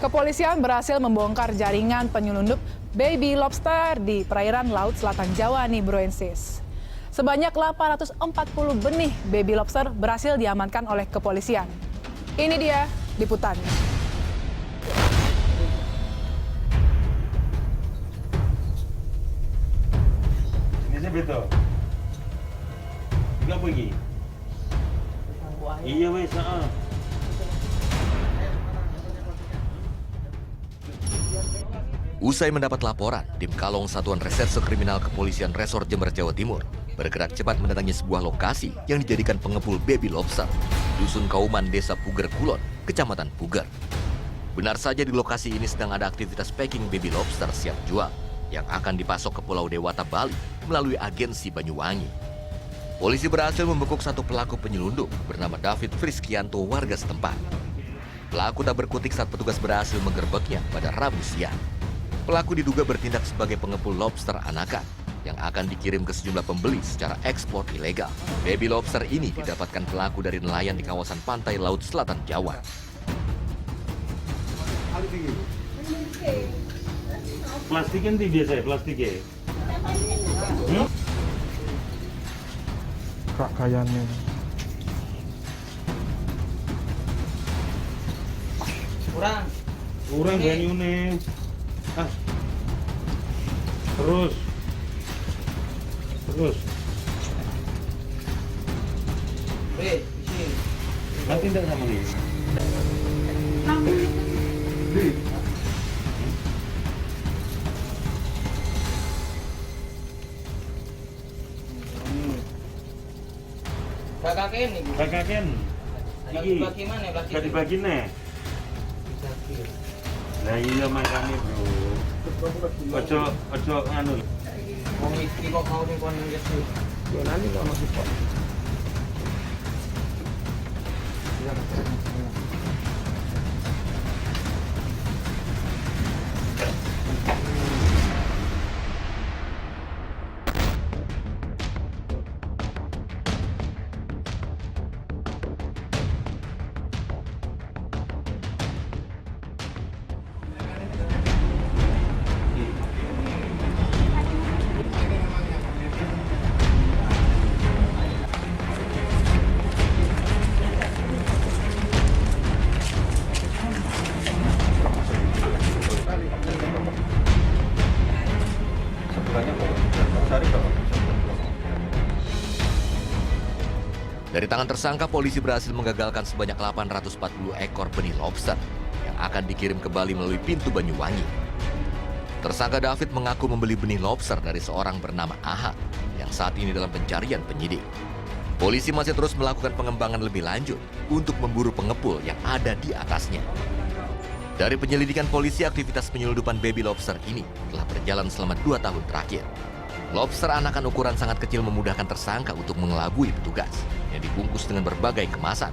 Kepolisian berhasil membongkar jaringan penyelundup baby lobster di perairan Laut Selatan Jawa Nibroensis. Sebanyak 840 benih baby lobster berhasil diamankan oleh kepolisian. Ini dia liputannya. Ini betul. Enggak pergi. Iya wes, Usai mendapat laporan, tim Kalong Satuan Reserse Kriminal Kepolisian Resor Jember, Jawa Timur bergerak cepat mendatangi sebuah lokasi yang dijadikan pengepul baby lobster, Dusun Kauman, Desa Puger Kulon, Kecamatan Puger. Benar saja di lokasi ini sedang ada aktivitas packing baby lobster siap jual yang akan dipasok ke Pulau Dewata, Bali melalui agensi Banyuwangi. Polisi berhasil membekuk satu pelaku penyelundup bernama David Friskianto warga setempat. Pelaku tak berkutik saat petugas berhasil menggerebeknya pada Rabu siang. Pelaku diduga bertindak sebagai pengepul lobster anakan yang akan dikirim ke sejumlah pembeli secara ekspor ilegal. Baby lobster ini didapatkan pelaku dari nelayan di kawasan pantai Laut Selatan Jawa. Plastiknya nanti biasa ya, plastiknya. Kak kayaknya. Kurang banyune. Terus. Nanti tidak sama dia. Bagaken. Dibagi mana? Gak dibagi nih. Nah iya makanya bro. Ojo anu. Wong iki kok mau dikon ngesu. Yo nanti kalau masih kok. Dari tangan tersangka, polisi berhasil menggagalkan sebanyak 840 ekor benih lobster yang akan dikirim ke Bali melalui pintu Banyuwangi. Tersangka David mengaku membeli benih lobster dari seorang bernama Aha yang saat ini dalam pencarian penyidik. Polisi masih terus melakukan pengembangan lebih lanjut untuk memburu pengepul yang ada di atasnya. Dari penyelidikan polisi, aktivitas penyelundupan baby lobster ini telah berjalan selama 2 tahun terakhir. Lobster anakan ukuran sangat kecil memudahkan tersangka untuk mengelabui petugas yang dibungkus dengan berbagai kemasan.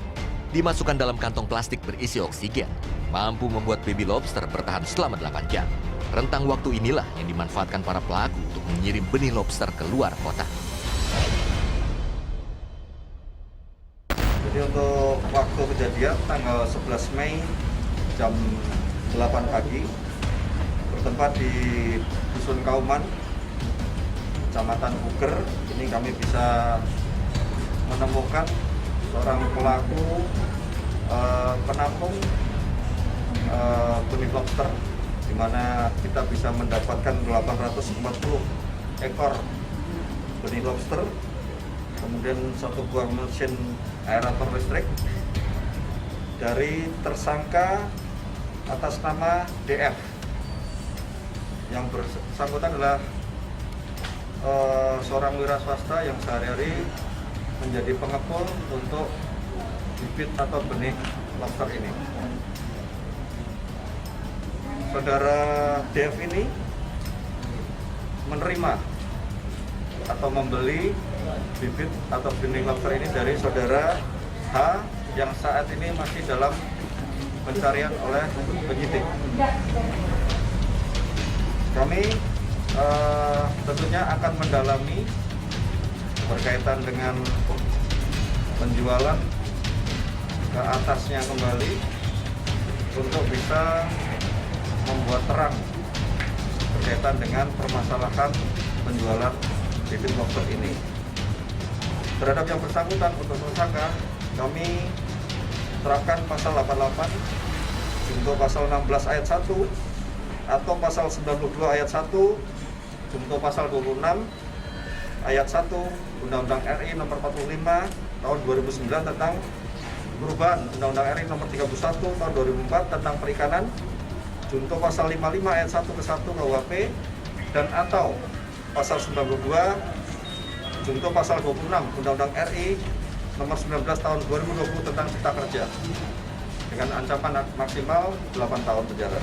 Dimasukkan dalam kantong plastik berisi oksigen, mampu membuat baby lobster bertahan selama 8 jam. Rentang waktu inilah yang dimanfaatkan para pelaku untuk mengirim benih lobster ke luar kota. Jadi untuk waktu kejadian tanggal 11 Mei jam 8 pagi bertempat di Dusun Kauman, Kecamatan Puger. Ini kami bisa menemukan seorang pelaku penampung benih lobster, di mana kita bisa mendapatkan 840 ekor benih lobster, kemudian satu buah mesin aerator listrik dari tersangka atas nama DF. Yang bersangkutan adalah seorang wira swasta yang sehari-hari menjadi pengepul untuk bibit atau benih lobster ini. Saudara DF ini menerima atau membeli bibit atau benih lobster ini dari saudara H yang saat ini masih dalam pencarian oleh penyidik. Kami tentunya akan mendalami berkaitan dengan penjualan ke atasnya kembali untuk bisa membuat terang berkaitan dengan permasalahan penjualan bibit lobster ini. Terhadap yang bersangkutan untuk tersangka, kami terapkan pasal 88 junto pasal 16 ayat 1 atau pasal 92 ayat 1 junto pasal 26 ayat 1 Undang-Undang RI nomor 45 tahun 2009 tentang perubahan Undang-Undang RI nomor 31 tahun 2004 tentang perikanan, junto pasal 55 ayat 1 ke 1 KUHP, dan atau pasal 92 junto pasal 26 Undang-Undang RI nomor 19 tahun 2020 tentang Cipta Kerja dengan ancaman maksimal 8 tahun penjara.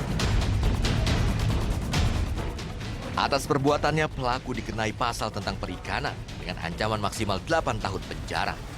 Atas perbuatannya, pelaku dikenai pasal tentang perikanan dengan ancaman maksimal 8 tahun penjara.